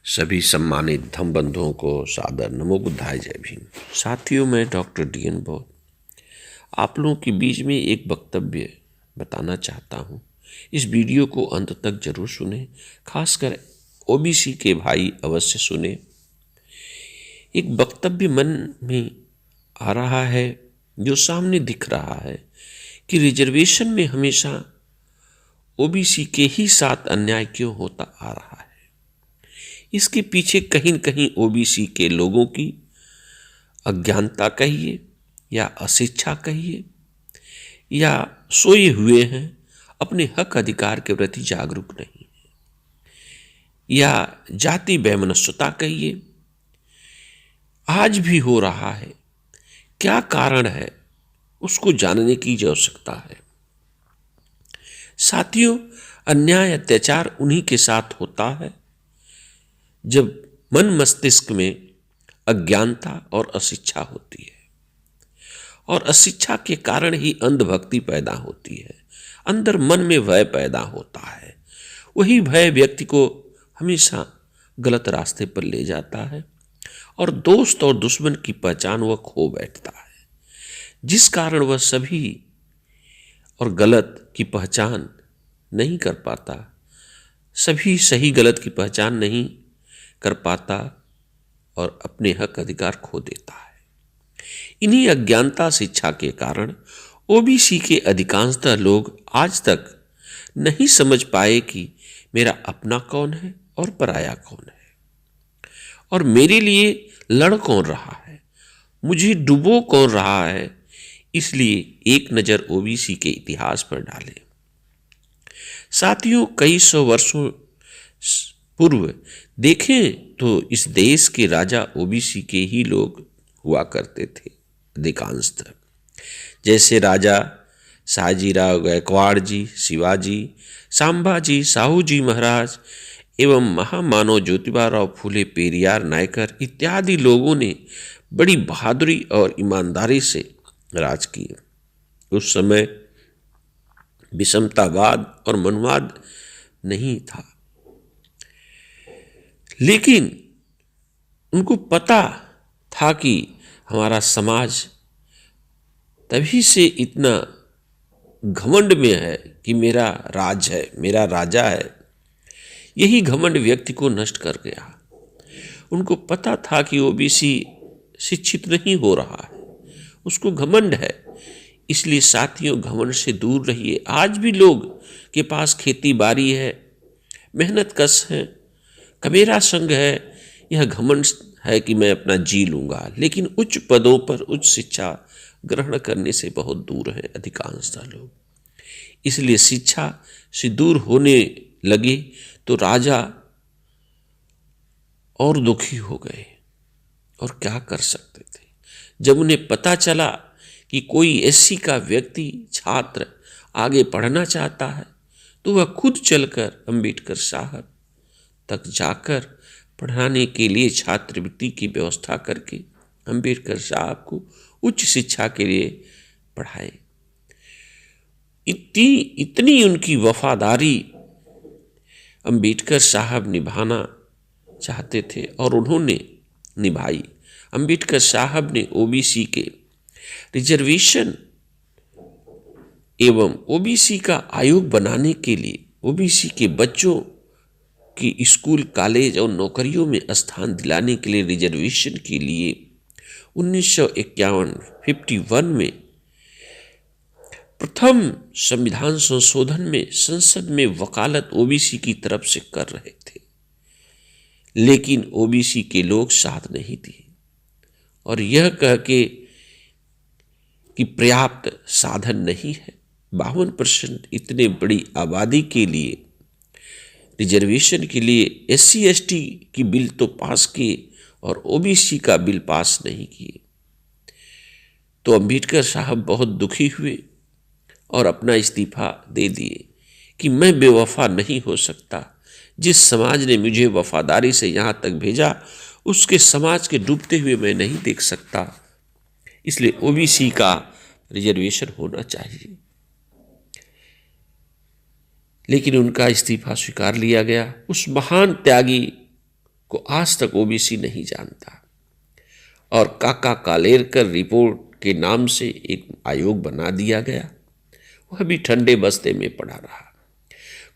सभी सम्मानित धम्म बंधुओं को सादर नमो बुद्धाय, जय भीम। साथियों, मैं डॉक्टर DN बौद्ध आप लोगों के बीच में एक वक्तव्य बताना चाहता हूँ। इस वीडियो को अंत तक जरूर सुने, खासकर OBC के भाई अवश्य सुने। एक वक्तव्य मन में आ रहा है, जो सामने दिख रहा है कि रिजर्वेशन में हमेशा OBC के ही साथ अन्याय क्यों होता आ रहा है। इसके पीछे कहीं न कहीं OBC के लोगों की अज्ञानता कहिए या अशिक्षा कहिए, या सोए हुए हैं, अपने हक अधिकार के प्रति जागरूक नहीं है, या जाति वैमनस्यता कहिए, आज भी हो रहा है। क्या कारण है, उसको जानने की आवश्यकता है। साथियों, अन्याय अत्याचार उन्हीं के साथ होता है जब मन मस्तिष्क में अज्ञानता और अशिक्षा होती है, और अशिक्षा के कारण ही अंधभक्ति पैदा होती है। अंदर मन में भय पैदा होता है। वही भय व्यक्ति को हमेशा गलत रास्ते पर ले जाता है, और दोस्त और दुश्मन की पहचान वह खो बैठता है, जिस कारण वह सभी और गलत की पहचान नहीं कर पाता, सभी सही गलत की पहचान नहीं कर पाता और अपने हक अधिकार खो देता है। इन्हीं अज्ञानता शिक्षा के कारण OBC के अधिकांशतः लोग आज तक नहीं समझ पाए कि मेरा अपना कौन है और पराया कौन है, और मेरे लिए लड़ कौन रहा है, मुझे डुबो कौन रहा है। इसलिए एक नज़र OBC के इतिहास पर डालें। साथियों, कई सौ वर्षों पूर्व देखें तो इस देश के राजा OBC के ही लोग हुआ करते थे अधिकांशतः, जैसे राजा शहाजीराव गायकवाड़ जी, शिवाजी, संभाजी, साहू जी महाराज एवं महामानव ज्योतिबाराव फूले पेरियार नायकर इत्यादि लोगों ने बड़ी बहादुरी और ईमानदारी से राज किए। उस समय विषमतावाद और मनवाद नहीं था, लेकिन उनको पता था कि हमारा समाज तभी से इतना घमंड में है कि मेरा राज है, मेरा राजा है। यही घमंड व्यक्ति को नष्ट कर गया। उनको पता था कि OBC शिक्षित नहीं हो रहा है, उसको घमंड है। इसलिए साथियों, घमंड से दूर रहिए। आज भी लोग के पास खेती बाड़ी है, मेहनत कश है, कबीरा संग है, यह घमंड है कि मैं अपना जी लूंगा, लेकिन उच्च पदों पर उच्च शिक्षा ग्रहण करने से बहुत दूर है अधिकांशतः लोग। इसलिए शिक्षा से दूर होने लगे तो राजा और दुखी हो गए, और क्या कर सकते थे। जब उन्हें पता चला कि कोई SC का व्यक्ति छात्र आगे पढ़ना चाहता है, तो वह खुद चलकर अंबेडकर साहब तक जाकर पढ़ाने के लिए छात्रवृत्ति की व्यवस्था करके अंबेडकर साहब को उच्च शिक्षा के लिए पढ़ाए। इतनी उनकी वफादारी अंबेडकर साहब निभाना चाहते थे, और उन्होंने निभाई। अंबेडकर साहब ने OBC के रिजर्वेशन एवं OBC का आयोग बनाने के लिए OBC के बच्चों की स्कूल, कॉलेज और नौकरियों में स्थान दिलाने के लिए रिजर्वेशन के लिए 1951 में प्रथम संविधान संशोधन में संसद में वकालत OBC की तरफ से कर रहे थे, लेकिन OBC के लोग साथ नहीं दिए, और यह कह के कि पर्याप्त साधन नहीं है। 52% इतने बड़ी आबादी के लिए रिजर्वेशन के लिए SC/ST की बिल तो पास किए और OBC का बिल पास नहीं किए। तो अंबेडकर साहब बहुत दुखी हुए और अपना इस्तीफा दे दिए कि मैं बेवफा नहीं हो सकता। जिस समाज ने मुझे वफादारी से यहाँ तक भेजा, उसके समाज के डूबते हुए मैं नहीं देख सकता। इसलिए OBC का रिजर्वेशन होना चाहिए। लेकिन उनका इस्तीफा स्वीकार लिया गया। उस महान त्यागी को आज तक ओबीसी नहीं जानता। और काका कालेरकर रिपोर्ट के नाम से एक आयोग बना दिया गया, वह भी ठंडे बस्ते में पड़ा रहा।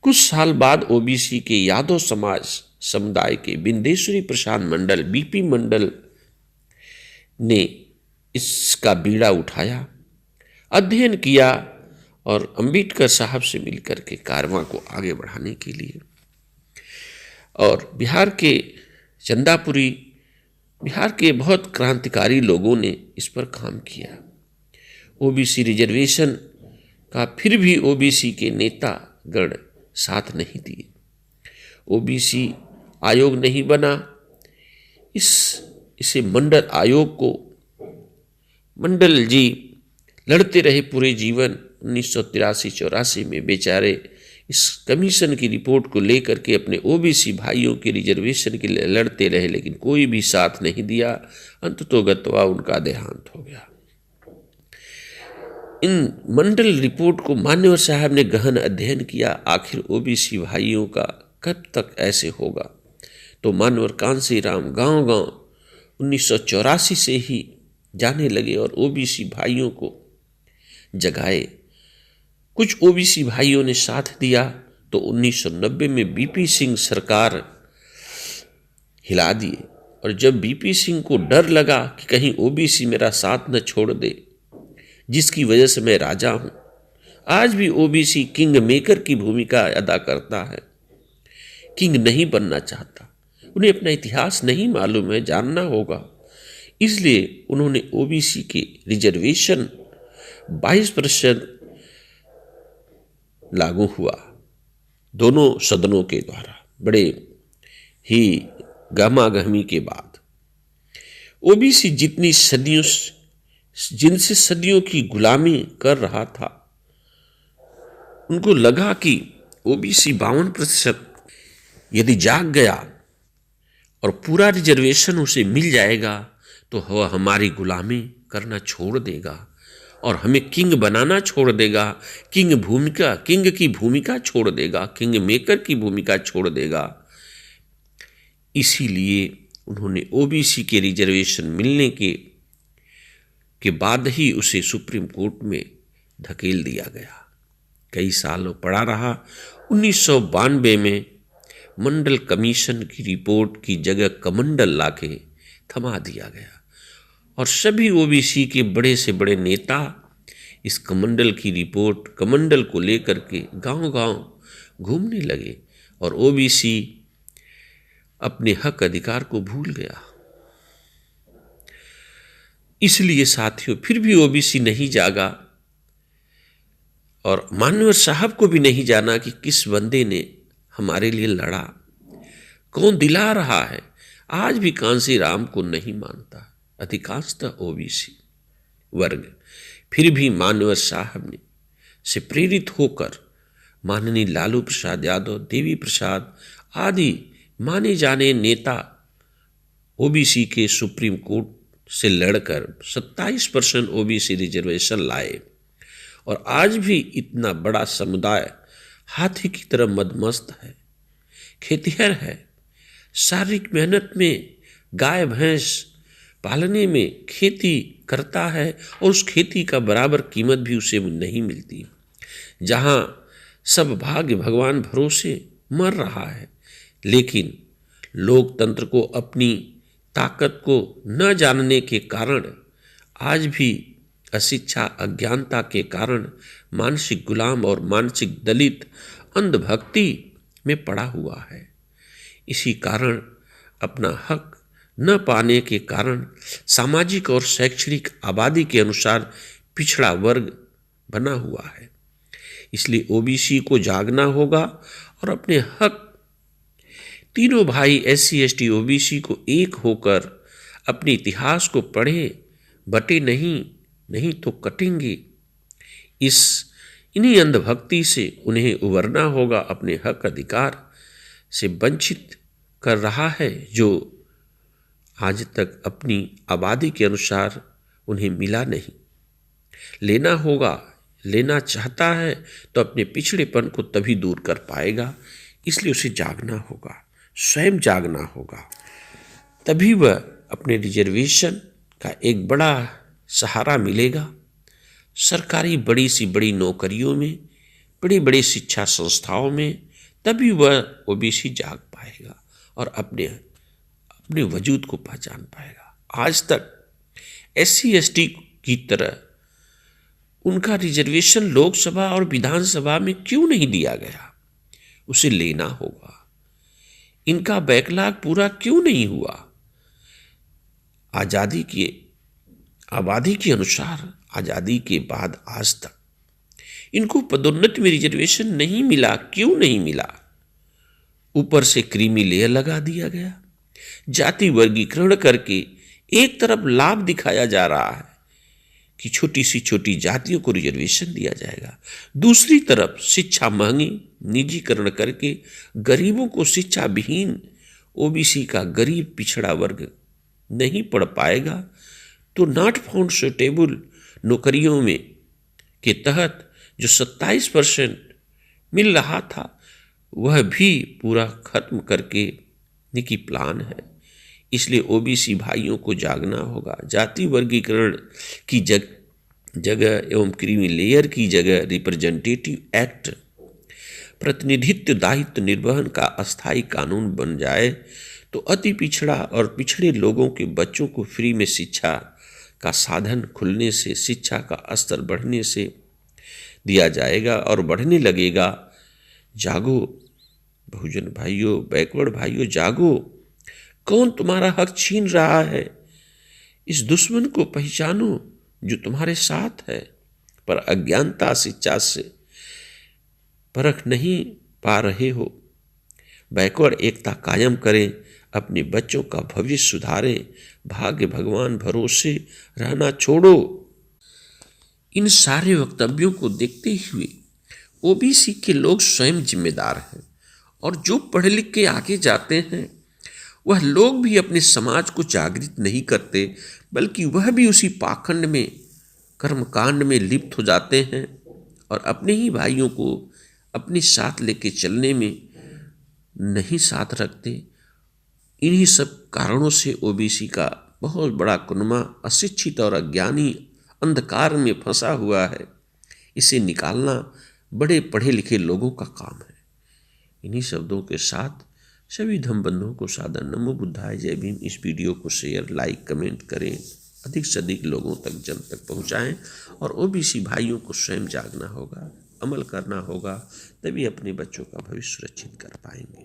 कुछ साल बाद ओबीसी के यादव समाज समुदाय के बिंदेश्वरी प्रसाद मंडल, बीपी मंडल ने इसका बीड़ा उठाया, अध्ययन किया और अंबेडकर साहब से मिलकर के कारवां को आगे बढ़ाने के लिए, और बिहार के चंदापुरी, बिहार के बहुत क्रांतिकारी लोगों ने इस पर काम किया। ओबीसी रिजर्वेशन का फिर भी ओबीसी के नेतागण साथ नहीं दिए, ओबीसी आयोग नहीं बना। इसे मंडल आयोग को मंडल जी लड़ते रहे पूरे जीवन। 1983-84 में बेचारे इस कमीशन की रिपोर्ट को लेकर के अपने ओबीसी भाइयों के रिजर्वेशन के लिए लड़ते रहे, लेकिन कोई भी साथ नहीं दिया। अंततोगत्वा उनका देहांत हो गया। इन मंडल रिपोर्ट को मान्यवर साहब ने गहन अध्ययन किया, आखिर ओबीसी भाइयों का कब तक ऐसे होगा। तो मान्यवर कांसी राम गांव-गांव 1984 से ही जाने लगे और ओबीसी भाइयों को जगाए। कुछ ओबीसी भाइयों ने साथ दिया तो 1990 में बीपी सिंह सरकार हिला दिए। और जब बीपी सिंह को डर लगा कि कहीं ओबीसी मेरा साथ न छोड़ दे, जिसकी वजह से मैं राजा हूं, आज भी ओबीसी किंग मेकर की भूमिका अदा करता है, किंग नहीं बनना चाहता। उन्हें अपना इतिहास नहीं मालूम है, जानना होगा। इसलिए उन्होंने ओबीसी के रिजर्वेशन 22% लागू हुआ दोनों सदनों के द्वारा, बड़े ही गहमागहमी के बाद। ओबीसी जिनसे सदियों की गुलामी कर रहा था, उनको लगा कि ओबीसी 52% यदि जाग गया और पूरा रिजर्वेशन उसे मिल जाएगा तो वह हमारी गुलामी करना छोड़ देगा और हमें किंग बनाना छोड़ देगा, किंग की भूमिका छोड़ देगा, किंग मेकर की भूमिका छोड़ देगा। इसीलिए उन्होंने ओबीसी के रिजर्वेशन मिलने के बाद ही उसे सुप्रीम कोर्ट में धकेल दिया गया। कई सालों पड़ा रहा। 1992 में मंडल कमीशन की रिपोर्ट की जगह कमंडल लाके थमा दिया गया और सभी ओबीसी के बड़े से बड़े नेता इस कमंडल को लेकर के गांव-गांव घूमने लगे और ओबीसी अपने हक अधिकार को भूल गया। इसलिए साथियों, फिर भी ओबीसी नहीं जागा और मान्यवर साहब को भी नहीं जाना कि किस बंदे ने हमारे लिए लड़ा, कौन दिला रहा है। आज भी कांसी राम को नहीं मानता अधिकांशतः ओबीसी वर्ग। फिर भी मान्यवर साहब ने से प्रेरित होकर माननीय लालू प्रसाद यादव, देवी प्रसाद आदि माने जाने नेता ओबीसी के सुप्रीम कोर्ट से लड़कर 27% ओबीसी रिजर्वेशन लाए और आज भी इतना बड़ा समुदाय हाथी की तरह मदमस्त है, खेतिहर है, शारीरिक मेहनत में, गाय भैंस पालने में खेती करता है और उस खेती का बराबर कीमत भी उसे नहीं मिलती। जहाँ सब भाग्य भगवान भरोसे मर रहा है, लेकिन लोकतंत्र को अपनी ताकत को न जानने के कारण आज भी अशिक्षा, अज्ञानता के कारण मानसिक गुलाम और मानसिक दलित अंधभक्ति में पड़ा हुआ है। इसी कारण अपना हक न पाने के कारण सामाजिक और शैक्षणिक आबादी के अनुसार पिछड़ा वर्ग बना हुआ है। इसलिए ओबीसी को जागना होगा और अपने हक, तीनों भाई SC ST ओबीसी को एक होकर अपने इतिहास को पढ़े, बटे नहीं तो कटेंगे। इन्हीं अंधभक्ति से उन्हें उबरना होगा। अपने हक अधिकार से वंचित कर रहा है जो आज तक अपनी आबादी के अनुसार उन्हें मिला नहीं। लेना होगा, लेना चाहता है तो अपने पिछड़ेपन को तभी दूर कर पाएगा। इसलिए उसे जागना होगा, स्वयं जागना होगा। तभी वह अपने रिजर्वेशन का एक बड़ा सहारा मिलेगा। सरकारी बड़ी सी बड़ी नौकरियों में, बड़ी बड़ी शिक्षा संस्थाओं में, तभी वह ओबीसी जाग पाएगा और अपने अपने वजूद को पहचान पाएगा। आज तक SC ST की तरह उनका रिजर्वेशन लोकसभा और विधानसभा में क्यों नहीं दिया गया? उसे लेना होगा। इनका बैकलॉग पूरा क्यों नहीं हुआ? आबादी के अनुसार आज़ादी के बाद आज तक इनको पदोन्नति में रिजर्वेशन नहीं मिला। क्यों नहीं मिला? ऊपर से क्रीमी लेयर लगा दिया गया। जाति वर्गीकरण करके एक तरफ लाभ दिखाया जा रहा है कि छोटी सी छोटी जातियों को रिजर्वेशन दिया जाएगा, दूसरी तरफ शिक्षा महंगी निजीकरण करके गरीबों को शिक्षा विहीन ओबीसी का गरीब पिछड़ा वर्ग नहीं पढ़ पाएगा तो नॉट फाउंड सुटेबल नौकरियों में के तहत जो 27% मिल रहा था वह भी पूरा खत्म करके निकी प्लान है। इसलिए ओबीसी भाइयों को जागना होगा। जाति वर्गीकरण की जगह एवं क्रीमी लेयर की जगह रिप्रेजेंटेटिव एक्ट प्रतिनिधित्व दायित्व निर्वहन का अस्थायी कानून बन जाए तो अति पिछड़ा और पिछड़े लोगों के बच्चों को फ्री में शिक्षा का साधन खुलने से, शिक्षा का स्तर बढ़ने से दिया जाएगा और बढ़ने लगेगा। जागो बहुजन भाइयों, बैकवर्ड भाइयों, जागो। कौन तुम्हारा हक छीन रहा है? इस दुश्मन को पहचानो जो तुम्हारे साथ है, पर अज्ञानता शिक्षा से परख नहीं पा रहे हो। बैकवर्ड एकता कायम करें, अपने बच्चों का भविष्य सुधारें, भाग्य भगवान भरोसे रहना छोड़ो। इन सारे वक्तव्यों को देखते हुए ओबीसी के लोग स्वयं जिम्मेदार हैं और जो पढ़ लिख के आगे जाते हैं वह लोग भी अपने समाज को जागृत नहीं करते, बल्कि वह भी उसी पाखंड में, कर्मकांड में लिप्त हो जाते हैं और अपने ही भाइयों को अपने साथ लेके चलने में नहीं साथ रखते। इन्हीं सब कारणों से ओबीसी का बहुत बड़ा कुनबा अशिक्षित और अज्ञानी अंधकार में फंसा हुआ है। इसे निकालना बड़े पढ़े लिखे लोगों का काम है। इन्हीं शब्दों के साथ सभी धम्म बंधुओं को सादर नमो बुद्धाय, जय भीम। इस वीडियो को शेयर, लाइक, कमेंट करें, अधिक से अधिक लोगों तक, जन तक पहुंचाएं और ओबीसी भाइयों को स्वयं जागना होगा, अमल करना होगा, तभी अपने बच्चों का भविष्य सुरक्षित कर पाएंगे।